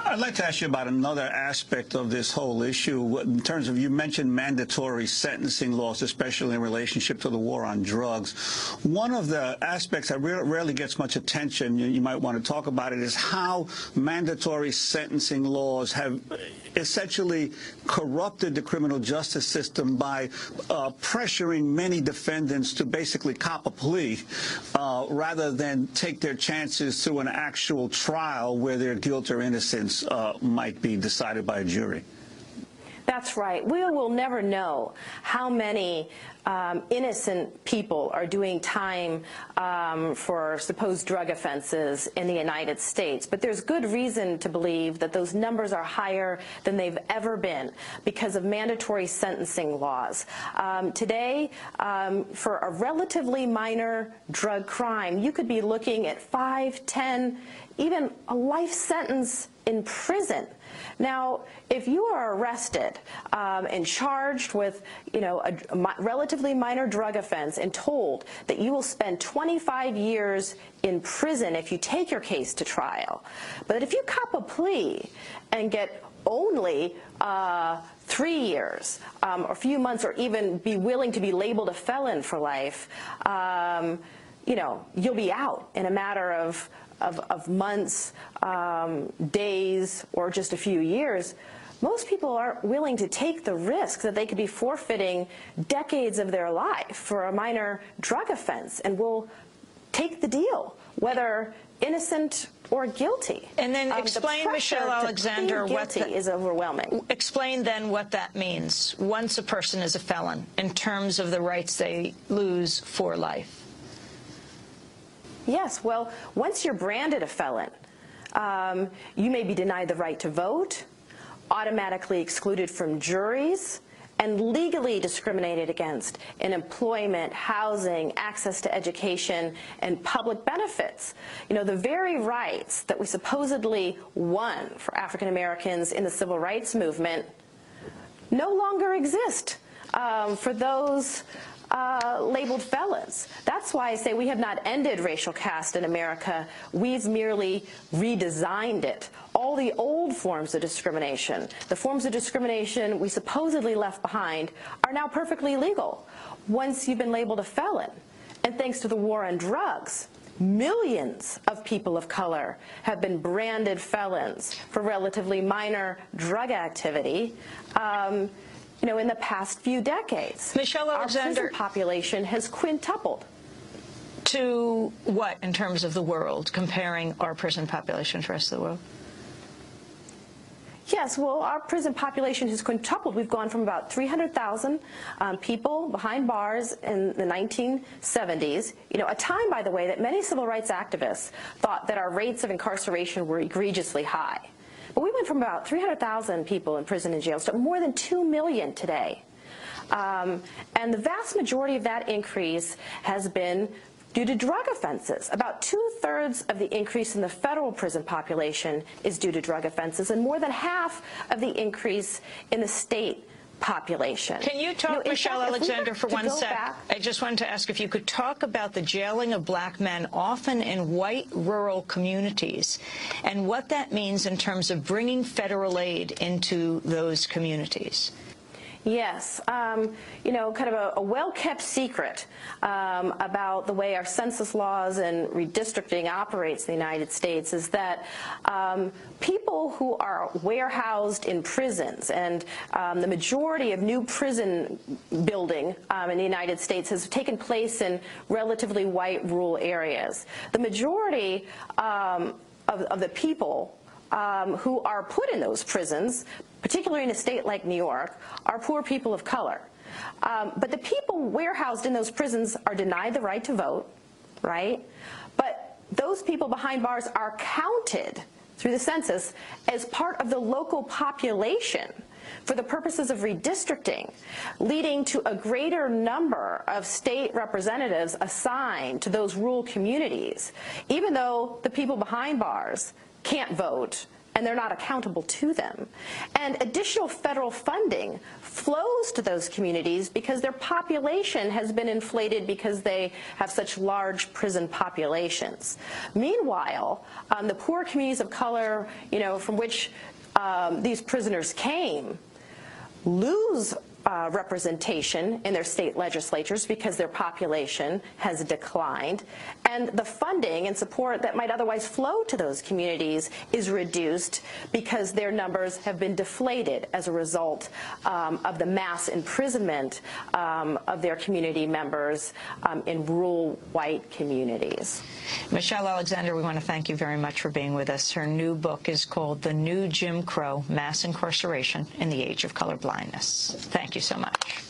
I'd like to ask you about another aspect of this whole issue in terms of, you mentioned mandatory sentencing laws, especially in relationship to the war on drugs. One of the aspects that rarely gets much attention, you might want to talk about it, is how mandatory sentencing laws have essentially corrupted the criminal justice system by pressuring many defendants to basically cop a plea rather than take their chances through an actual trial where their guilt or innocence might be decided by a jury. That's right. We will never know how many innocent people are doing time for supposed drug offenses in the United States. But there's good reason to believe that those numbers are higher than they've ever been because of mandatory sentencing laws. Today, for a relatively minor drug crime, you could be looking at 5, 10, even a life sentence in prison. Now, if you are arrested and charged with, a relatively minor drug offense and told that you will spend 25 years in prison if you take your case to trial, but if you cop a plea and get only 3 years or a few months, or even be willing to be labeled a felon for life, you'll be out in a matter of months, days, or just a few years. Most people aren't willing to take the risk that they could be forfeiting decades of their life for a minor drug offense, and will take the deal, whether innocent or guilty. And then explain, Michelle Alexander, what is overwhelming. Explain then what that means once a person is a felon in terms of the rights they lose for life. Yes, well, once you're branded a felon, you may be denied the right to vote, automatically excluded from juries, and legally discriminated against in employment, housing, access to education, and public benefits. The very rights that we supposedly won for African Americans in the civil rights movement no longer exist for those labeled felons. That's why I say we have not ended racial caste in America. We've merely redesigned it. All the old forms of discrimination, the forms of discrimination we supposedly left behind, are now perfectly legal once you've been labeled a felon. And thanks to the war on drugs, millions of people of color have been branded felons for relatively minor drug activity in the past few decades. Michelle Alexander, our prison population has quintupled. To what in terms of the world, comparing our prison population to the rest of the world? Yes, well, our prison population has quintupled. We've gone from about 300,000 people behind bars in the 1970s, a time, by the way, that many civil rights activists thought that our rates of incarceration were egregiously high. But we went from about 300,000 people in prison and jails to more than 2 million today. And the vast majority of that increase has been due to drug offenses. About 2/3 of the increase in the federal prison population is due to drug offenses, and more than half of the increase in the state population. Can you talk, Michelle Alexander, for 1 sec? I just wanted to ask if you could talk about the jailing of black men, often in white rural communities, and what that means in terms of bringing federal aid into those communities. Yes, kind of a well-kept secret about the way our census laws and redistricting operates in the United States is that people who are warehoused in prisons, and the majority of new prison building in the United States has taken place in relatively white rural areas. The majority of the people who are put in those prisons, particularly in a state like New York, are poor people of color. But the people warehoused in those prisons are denied the right to vote, right? But those people behind bars are counted through the census as part of the local population for the purposes of redistricting, leading to a greater number of state representatives assigned to those rural communities, even though the people behind bars can't vote and they're not accountable to them. And additional federal funding flows to those communities because their population has been inflated because they have such large prison populations. Meanwhile, the poor communities of color, from which these prisoners came, lose representation in their state legislatures because their population has declined, and the funding and support that might otherwise flow to those communities is reduced because their numbers have been deflated as a result of the mass imprisonment of their community members in rural white communities. Michelle Alexander, we want to thank you very much for being with us. Her new book is called The New Jim Crow: Mass Incarceration in the Age of Colorblindness. Thank you so much.